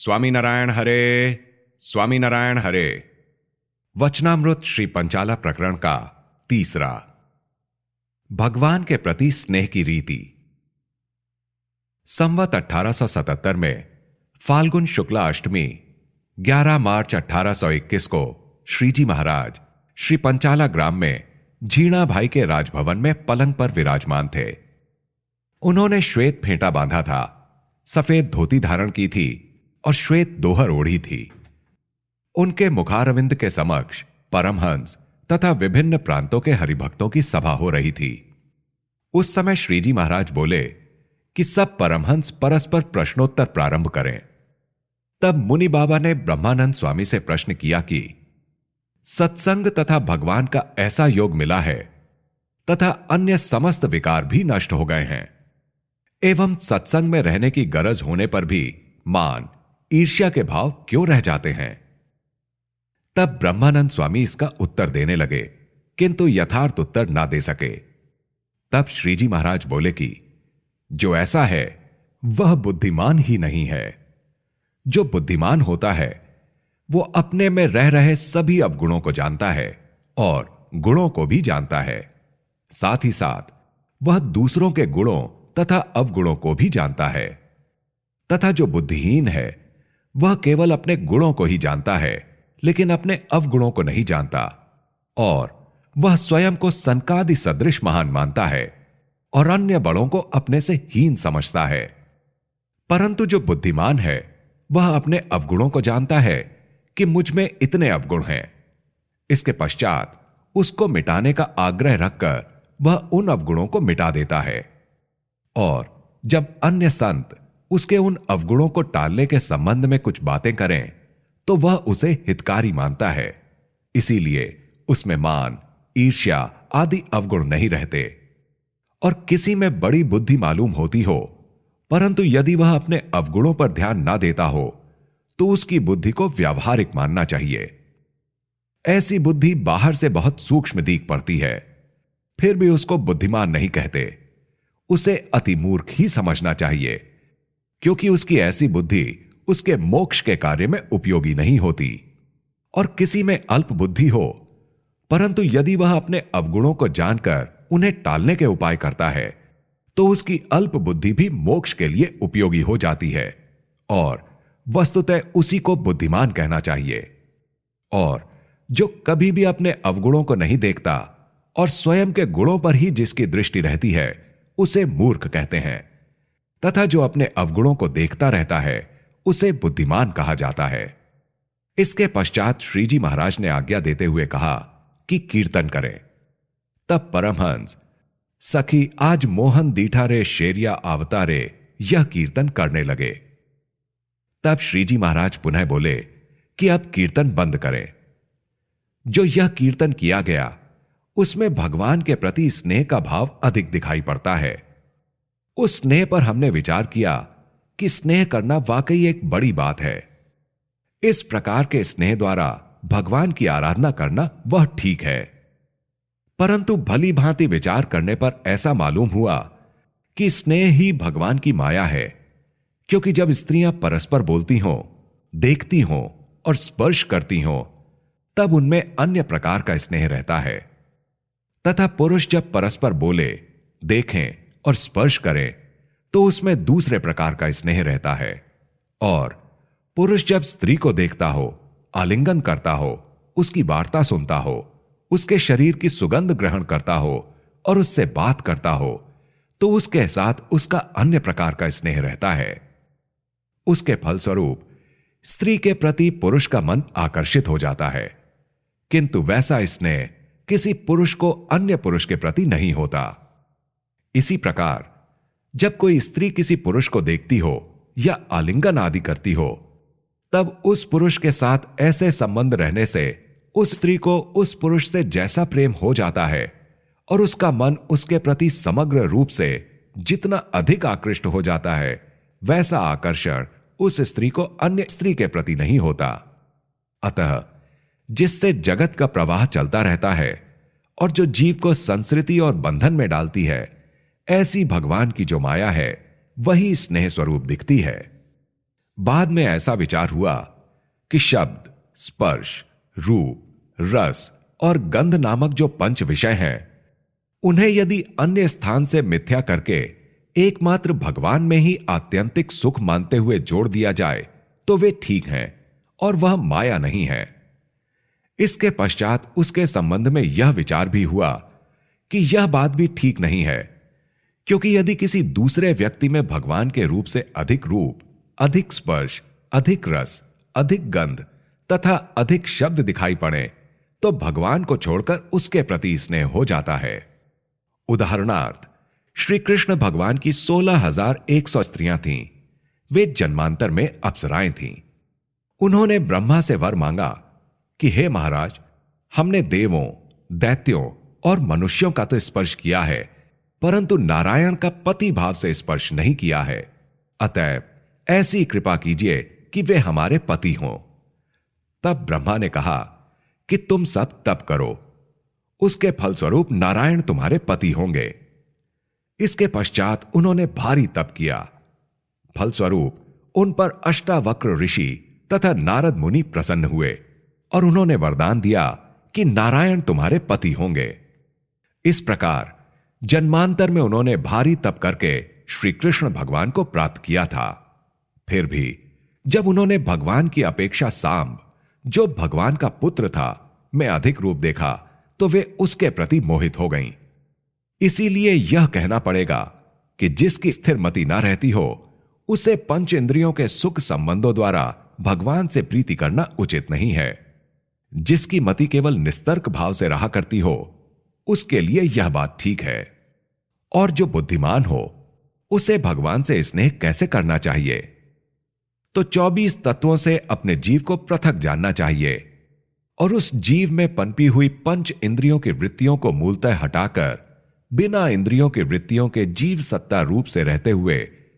स्वामीनारायण हरे, स्वामीनारायण हरे। वचनामृत श्री पंचाला प्रकरण का तीसरा, भगवान के प्रति स्नेह की रीति। संवत 1877 में फाल्गुन शुक्ला अष्टमी 11 मार्च 1821 को श्रीजी महाराज श्री पंचाला ग्राम में झीणा भाई के राजभवन में पलंग पर विराजमान थे। उन्होंने श्वेत फेंटा बांधा था, सफेद धोती धारण की थी और श्वेत दोहर ओढ़ी थी। उनके मुखारविंद के समक्ष परमहंस तथा विभिन्न प्रांतों के हरिभक्तों की सभा हो रही थी। उस समय श्रीजी महाराज बोले कि सब परमहंस परस्पर प्रश्नोत्तर प्रारंभ करें। तब मुनि बाबा ने ब्रह्मानंद स्वामी से प्रश्न किया कि सत्संग तथा भगवान का ऐसा योग मिला है तथा अन्य समस्त विकार भी नष्ट हो गए हैं, एवं सत्संग में रहने की गरज होने पर भी मान ईर्ष्या के भाव क्यों रह जाते हैं। तब ब्रह्मानंद स्वामी इसका उत्तर देने लगे, किंतु यथार्थ उत्तर ना दे सके। तब श्रीजी महाराज बोले कि जो ऐसा है वह बुद्धिमान ही नहीं है। जो बुद्धिमान होता है वो अपने में रह रहे सभी अवगुणों को जानता है और गुणों को भी जानता है। साथ ही साथ वह दूसरों के गुणों तथा अवगुणों को भी जानता है। तथा जो बुद्धिहीन है वह केवल अपने गुणों को ही जानता है, लेकिन अपने अवगुणों को नहीं जानता, और वह स्वयं को सनकादि सदृश महान मानता है और अन्य बड़ों को अपने से हीन समझता है। परंतु जो बुद्धिमान है वह अपने अवगुणों को जानता है कि मुझ में इतने अवगुण हैं। इसके पश्चात उसको मिटाने का आग्रह रखकर वह उन अवगुणों को मिटा देता है, और जब अन्य संत उसके उन अवगुणों को टालने के संबंध में कुछ बातें करें तो वह उसे हितकारी मानता है। इसीलिए उसमें मान, ईर्ष्या आदि अवगुण नहीं रहते। और किसी में बड़ी बुद्धि मालूम होती हो, परंतु यदि वह अपने अवगुणों पर ध्यान ना देता हो तो उसकी बुद्धि को व्यावहारिक मानना चाहिए। ऐसी बुद्धि बाहर से बहुत सूक्ष्म दीख पड़ती है, फिर भी उसको बुद्धिमान नहीं कहते। उसे अति मूर्ख ही समझना चाहिए, क्योंकि उसकी ऐसी बुद्धि उसके मोक्ष के कार्य में उपयोगी नहीं होती। और किसी में अल्प बुद्धि हो, परंतु यदि वह अपने अवगुणों को जानकर उन्हें टालने के उपाय करता है तो उसकी अल्प बुद्धि भी मोक्ष के लिए उपयोगी हो जाती है, और वस्तुतः उसी को बुद्धिमान कहना चाहिए। और जो कभी भी अपने अवगुणों को नहीं देखता और स्वयं के गुणों पर ही जिसकी दृष्टि रहती है उसे मूर्ख कहते हैं, तथा जो अपने अवगुणों को देखता रहता है उसे बुद्धिमान कहा जाता है। इसके पश्चात श्रीजी महाराज ने आज्ञा देते हुए कहा कि कीर्तन करें। तब परमहंस सखी आज मोहन दीठा रे शेरिया अवतारे यह कीर्तन करने लगे। तब श्रीजी महाराज पुनः बोले कि अब कीर्तन बंद करें। जो यह कीर्तन किया गया उसमें भगवान के प्रति स्नेह का भाव अधिक दिखाई पड़ता है। उस स्नेह पर हमने विचार किया कि स्नेह करना वाकई एक बड़ी बात है। इस प्रकार के स्नेह द्वारा भगवान की आराधना करना वह ठीक है। परंतु भली भांति विचार करने पर ऐसा मालूम हुआ कि स्नेह ही भगवान की माया है, क्योंकि जब स्त्रियां परस्पर बोलती हों, देखती हों और स्पर्श करती हों तब उनमें अन्य प्रकार का स्नेह रहता है, तथा पुरुष जब परस्पर बोले, देखें और स्पर्श करें तो उसमें दूसरे प्रकार का स्नेह रहता है। और पुरुष जब स्त्री को देखता हो, आलिंगन करता हो, उसकी वार्ता सुनता हो, उसके शरीर की सुगंध ग्रहण करता हो और उससे बात करता हो तो उसके साथ उसका अन्य प्रकार का स्नेह रहता है। उसके फलस्वरूप स्त्री के प्रति पुरुष का मन आकर्षित हो जाता है, किंतु वैसा स्नेह किसी पुरुष को अन्य पुरुष के प्रति नहीं होता। इसी प्रकार जब कोई स्त्री किसी पुरुष को देखती हो या आलिंगन आदि करती हो तब उस पुरुष के साथ ऐसे संबंध रहने से उस स्त्री को उस पुरुष से जैसा प्रेम हो जाता है और उसका मन उसके प्रति समग्र रूप से जितना अधिक आकृष्ट हो जाता है, वैसा आकर्षण उस स्त्री को अन्य स्त्री के प्रति नहीं होता। अतः जिससे जगत का प्रवाह चलता रहता है और जो जीव को संस्कृति और बंधन में डालती है, ऐसी भगवान की जो माया है वही स्नेह स्वरूप दिखती है। बाद में ऐसा विचार हुआ कि शब्द, स्पर्श, रूप, रस और गंध नामक जो पंच विषय हैं, उन्हें यदि अन्य स्थान से मिथ्या करके एकमात्र भगवान में ही आत्यंतिक सुख मानते हुए जोड़ दिया जाए तो वे ठीक हैं और वह माया नहीं है। इसके पश्चात उसके संबंध में यह विचार भी हुआ कि यह बात भी ठीक नहीं है, क्योंकि यदि किसी दूसरे व्यक्ति में भगवान के रूप से अधिक रूप, अधिक स्पर्श, अधिक रस, अधिक गंध तथा अधिक शब्द दिखाई पड़े तो भगवान को छोड़कर उसके प्रति स्नेह हो जाता है। उदाहरणार्थ, श्री कृष्ण भगवान की 16,100 स्त्रियां थीं। वे जन्मांतर में अप्सराएं थीं। उन्होंने ब्रह्मा से वर मांगा कि हे महाराज, हमने देवों, दैत्यों और मनुष्यों का तो स्पर्श किया है, परंतु नारायण का पति भाव से स्पर्श नहीं किया है। अतएव ऐसी कृपा कीजिए कि वे हमारे पति हों। तब ब्रह्मा ने कहा कि तुम सब तप करो, उसके फलस्वरूप नारायण तुम्हारे पति होंगे। इसके पश्चात उन्होंने भारी तप किया। फलस्वरूप उन पर अष्टावक्र ऋषि तथा नारद मुनि प्रसन्न हुए और उन्होंने वरदान दिया कि नारायण तुम्हारे पति होंगे। इस प्रकार जन्मांतर में उन्होंने भारी तप करके श्री कृष्ण भगवान को प्राप्त किया था। फिर भी जब उन्होंने भगवान की अपेक्षा सांब, जो भगवान का पुत्र था, में अधिक रूप देखा तो वे उसके प्रति मोहित हो गईं। इसीलिए यह कहना पड़ेगा कि जिसकी स्थिर मति ना रहती हो, उसे पंच इंद्रियों के सुख संबंधों द्वारा भगवान से प्रीति करना उचित नहीं है। जिसकी मति केवल निस्तर्क भाव से रहा करती हो, उसके लिए यह बात ठीक है। और जो बुद्धिमान हो, उसे भगवान से स्नेह कैसे करना चाहिए? तो 24 तत्वों से अपने जीव को पृथक जानना चाहिए और उस जीव में पनपी हुई पंच इंद्रियों की वृत्तियों को मूलतः हटाकर बिना इंद्रियों की वृत्तियों के जीव सत्ता रूप से रहते हुए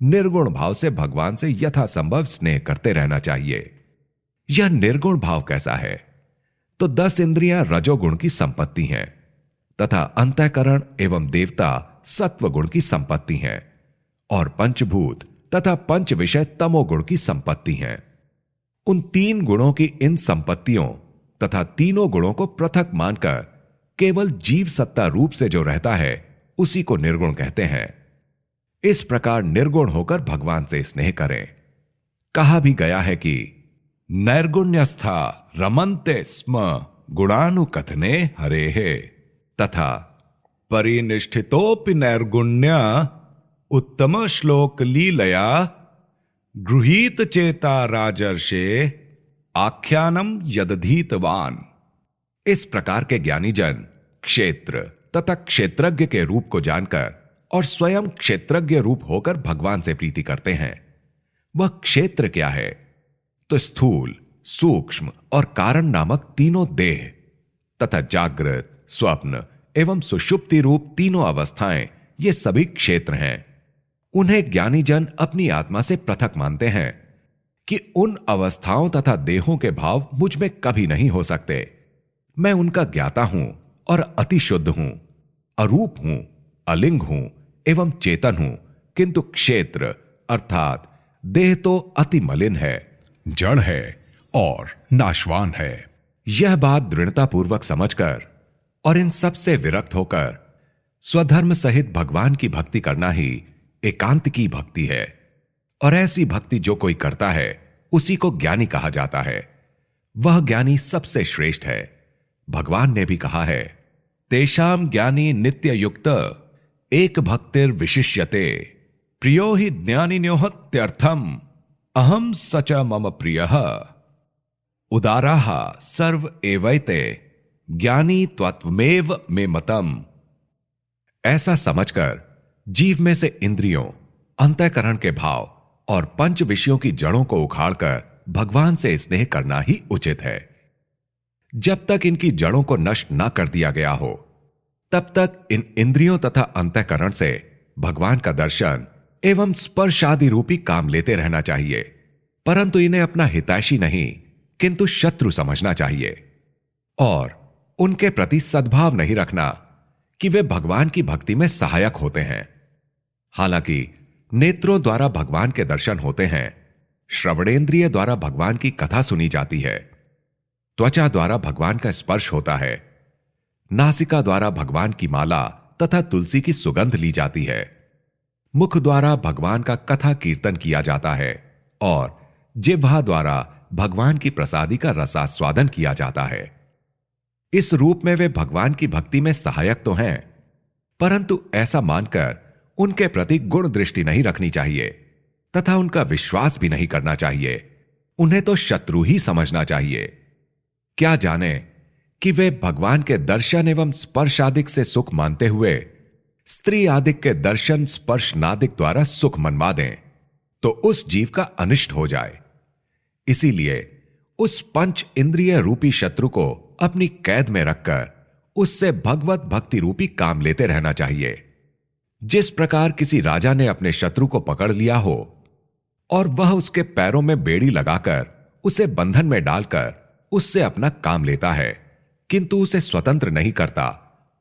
निर्गुण भाव से भगवान से यथासंभव स्नेह करते रहना चाहिए। यह निर्गुण भाव कैसा है? तो 10 इंद्रियां रजोगुण की संपत्ति हैं तथा अंतःकरण एवं देवता सत्व गुण की संपत्ति हैं और पंचभूत तथा पंच विषय तमोगुण की संपत्ति हैं। उन 3 गुणों की इन संपत्तियों तथा तीनों गुणों को पृथक मानकर केवल जीव सत्ता रूप से जो रहता है, उसी को निर्गुण कहते हैं। इस प्रकार निर्गुण होकर भगवान से स्नेह करें। कहा भी गया है कि नैर्गुण्यस्था रमन्ते स्म गुणानुकथने हरेहे तथा परिनिष्ठितोपि नैर्गुण्य उत्तम श्लोक लीलया गृहीत चेता राजर्षे आख्यानम यदधीतवान। इस प्रकार के ज्ञानी जन क्षेत्र तथा क्षेत्रज्ञ के रूप को जानकर और स्वयं क्षेत्रज्ञ रूप होकर भगवान से प्रीति करते हैं। वह क्षेत्र क्या है? तो स्थूल, सूक्ष्म और कारण नामक तीनों देह तथा जागृत, स्वप्न एवं सुषुप्ति रूप तीनों अवस्थाएं, ये सभी क्षेत्र हैं। उन्हें ज्ञानी जन अपनी आत्मा से पृथक मानते हैं कि उन अवस्थाओं तथा देहों के भाव मुझ में कभी नहीं हो सकते। मैं उनका ज्ञाता हूं और अति शुद्ध हूं, अरूप हूं, अलिंग हूं एवं चेतन हूं, किंतु क्षेत्र अर्थात देह तो अति मलिन है, जड़ है और नाशवान है। यह बात दृढ़तापूर्वक समझकर और इन सब से विरक्त होकर स्वधर्म सहित भगवान की भक्ति करना ही एकांत की भक्ति है। और ऐसी भक्ति जो कोई करता है, उसी को ज्ञानी कहा जाता है। वह ज्ञानी सबसे श्रेष्ठ है। भगवान ने भी कहा है, तेषाम ज्ञानी नित्य युक्त एक भक्तिर विशिष्यते प्रियो हि ज्ञानिन्योहत्यर्थम अहम सच मम प्रियः उदाराः सर्व एवैते ज्ञानी त्वत्वमेव मे मतम। ऐसा समझकर जीव में से इंद्रियों, अंतःकरण के भाव और पंच विषयों की जड़ों को उखाड़कर भगवान से स्नेह करना ही उचित है। जब तक इनकी जड़ों को नष्ट न कर दिया गया हो, तब तक इन इंद्रियों तथा अंतःकरण से भगवान का दर्शन एवं स्पर्श आदि रूपी काम लेते रहना चाहिए, परंतु इन्हें अपना हितैषी नहीं किंतु शत्रु समझना चाहिए और उनके प्रति सद्भाव नहीं रखना कि वे भगवान की भक्ति में सहायक होते हैं। हालांकि नेत्रों द्वारा भगवान के दर्शन होते हैं, श्रवणेंद्रिय द्वारा भगवान की कथा सुनी जाती है, त्वचा द्वारा भगवान का स्पर्श होता है, नासिका द्वारा भगवान की माला तथा तुलसी की सुगंध ली जाती है, मुख द्वारा भगवान का कथा कीर्तन किया जाता है और जिह्वा द्वारा भगवान की प्रसादी का रसास्वादन किया जाता है। इस रूप में वे भगवान की भक्ति में सहायक तो हैं, परंतु ऐसा मानकर उनके प्रति गुण दृष्टि नहीं रखनी चाहिए तथा उनका विश्वास भी नहीं करना चाहिए। उन्हें तो शत्रु ही समझना चाहिए। क्या जाने कि वे भगवान के दर्शन एवं स्पर्श आदिक से सुख मानते हुए स्त्री आदिक के दर्शन स्पर्श नादिक द्वारा सुख मनवा दें तो उस जीव का अनिष्ट हो जाए। इसीलिए उस पंच इंद्रिय रूपी शत्रु को अपनी कैद में रखकर उससे भगवत भक्ति रूपी काम लेते रहना चाहिए। जिस प्रकार किसी राजा ने अपने शत्रु को पकड़ लिया हो और वह उसके पैरों में बेड़ी लगाकर उसे बंधन में डालकर उससे अपना काम लेता है, किंतु उसे स्वतंत्र नहीं करता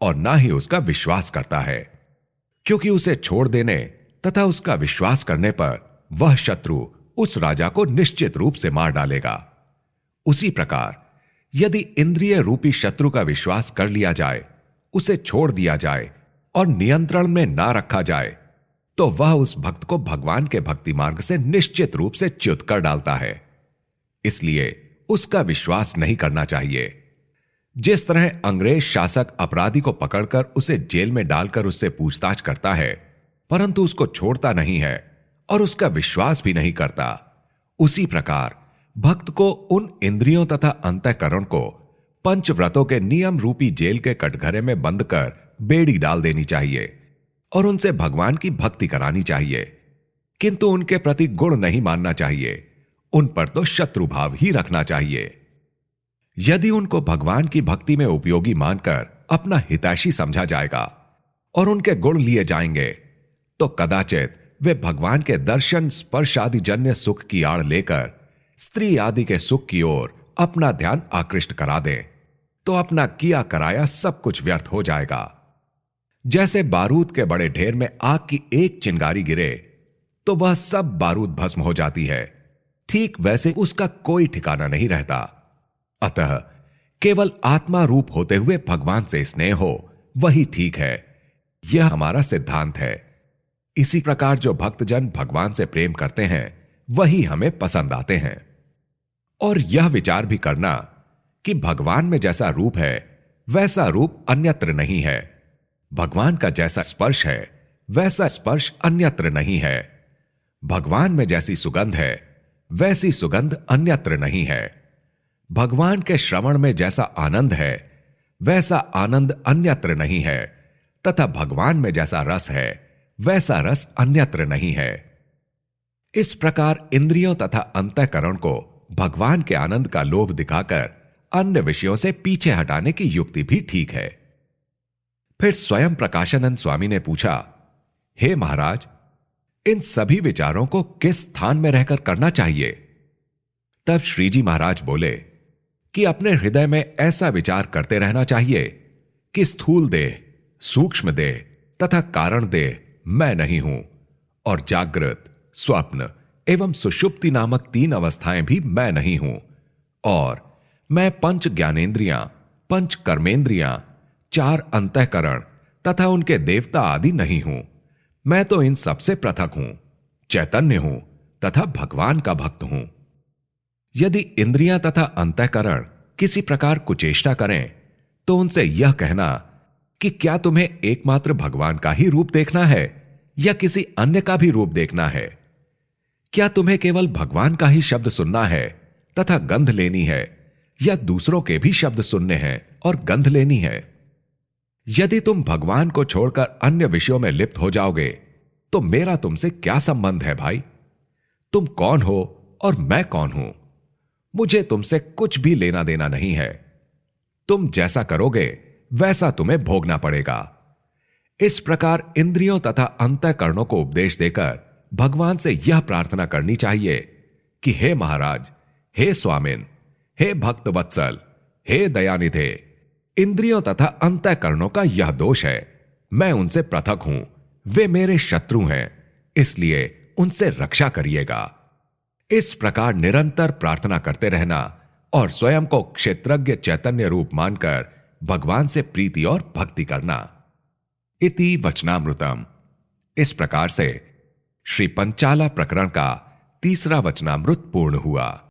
और ना ही उसका विश्वास करता है, क्योंकि उसे छोड़ देने तथा उसका विश्वास करने पर वह शत्रु उस राजा को निश्चित रूप से मार डालेगा। उसी प्रकार यदि इंद्रिय रूपी शत्रु का विश्वास कर लिया जाए, उसे छोड़ दिया जाए और नियंत्रण में ना रखा जाए, तो वह उस भक्त को भगवान के भक्ति मार्ग से निश्चित रूप से च्युत कर डालता है। इसलिए उसका विश्वास नहीं करना चाहिए। जिस तरह अंग्रेज शासक अपराधी को पकड़कर उसे जेल में डालकर उससे पूछताछ करता है, परंतु उसको छोड़ता नहीं है और उसका विश्वास भी नहीं करता, उसी प्रकार भक्त को उन इंद्रियों तथा अंतःकरण को पंचव्रतों के नियम रूपी जेल के कटघरे में बंद कर बेड़ी डाल देनी चाहिए और उनसे भगवान की भक्ति करानी चाहिए, किंतु उनके प्रति गुण नहीं मानना चाहिए। उन पर तो शत्रु भाव ही रखना चाहिए। यदि उनको भगवान की भक्ति में उपयोगी मानकर अपना हितैषी समझा जाएगा और उनके गुण लिए जाएंगे, तो कदाचित वे भगवान के दर्शन स्पर्श आदि जन्य सुख की आड़ लेकर स्त्री आदि के सुख की ओर अपना ध्यान आकृष्ट करा दें, तो अपना किया कराया सब कुछ व्यर्थ हो जाएगा। जैसे बारूद के बड़े ढेर में आग की एक चिंगारी गिरे तो वह सब बारूद भस्म हो जाती है, ठीक वैसे उसका कोई ठिकाना नहीं रहता। अतः केवल आत्मा रूप होते हुए भगवान से स्नेह हो वही ठीक है, यह हमारा सिद्धांत है। इसी प्रकार जो भक्तजन भगवान से प्रेम करते हैं वही हमें पसंद आते हैं। और यह विचार भी करना कि भगवान में जैसा रूप है वैसा रूप अन्यत्र नहीं है, भगवान का जैसा स्पर्श है वैसा स्पर्श अन्यत्र नहीं है, भगवान में जैसी सुगंध है वैसी सुगंध अन्यत्र नहीं है, भगवान के श्रवण में जैसा आनंद है वैसा आनंद अन्यत्र नहीं है, तथा भगवान में जैसा रस है वैसा रस अन्यत्र नहीं है। इस प्रकार इंद्रियों तथा अंतःकरण को भगवान के आनंद का लोभ दिखाकर अन्य विषयों से पीछे हटाने की युक्ति भी ठीक है। फिर स्वयं प्रकाशानंद स्वामी ने पूछा, हे महाराज, इन सभी विचारों को किस स्थान में रहकर करना चाहिए? तब श्रीजी महाराज बोले कि अपने हृदय में ऐसा विचार करते रहना चाहिए कि स्थूल देह, सूक्ष्म देह तथा कारण देह मैं नहीं हूं और जागृत, स्वप्न एवं सुषुप्ति नामक 3 अवस्थाएं भी मैं नहीं हूं, और मैं पंच ज्ञानेंद्रियां, पंच कर्मेंद्रियां, 4 अंतःकरण तथा उनके देवता आदि नहीं हूं। मैं तो इन सबसे पृथक हूं, चैतन्य हूं तथा भगवान का भक्त हूं। यदि इंद्रियां तथा अंतःकरण किसी प्रकार कुचेष्टा करें तो उनसे यह कहना कि क्या तुम्हें एकमात्र भगवान का ही रूप देखना है या किसी अन्य का भी रूप देखना है? क्या तुम्हें केवल भगवान का ही शब्द सुनना है तथा गंध लेनी है, या दूसरों के भी शब्द सुनने हैं और गंध लेनी है? यदि तुम भगवान को छोड़कर अन्य विषयों में लिप्त हो जाओगे तो मेरा तुमसे क्या संबंध है भाई? तुम कौन हो और मैं कौन हूं? मुझे तुमसे कुछ भी लेना देना नहीं है। तुम जैसा करोगे वैसा तुम्हें भोगना पड़ेगा। इस प्रकार इंद्रियों तथा अंतःकरणों को उपदेश देकर भगवान से यह प्रार्थना करनी चाहिए कि हे महाराज, हे स्वामिन, हे भक्त वत्सल, हे दयानिधे, इंद्रियों तथा अंतःकरणों का यह दोष है, मैं उनसे पृथक हूं, वे मेरे शत्रु हैं, इसलिए उनसे रक्षा करिएगा। इस प्रकार निरंतर प्रार्थना करते रहना और स्वयं को क्षेत्रज्ञ चैतन्य रूप मानकर भगवान से प्रीति और भक्ति करना। इति वचनामृतम। इस प्रकार से श्री पंचाला प्रकरण का तीसरा वचनामृत पूर्ण हुआ।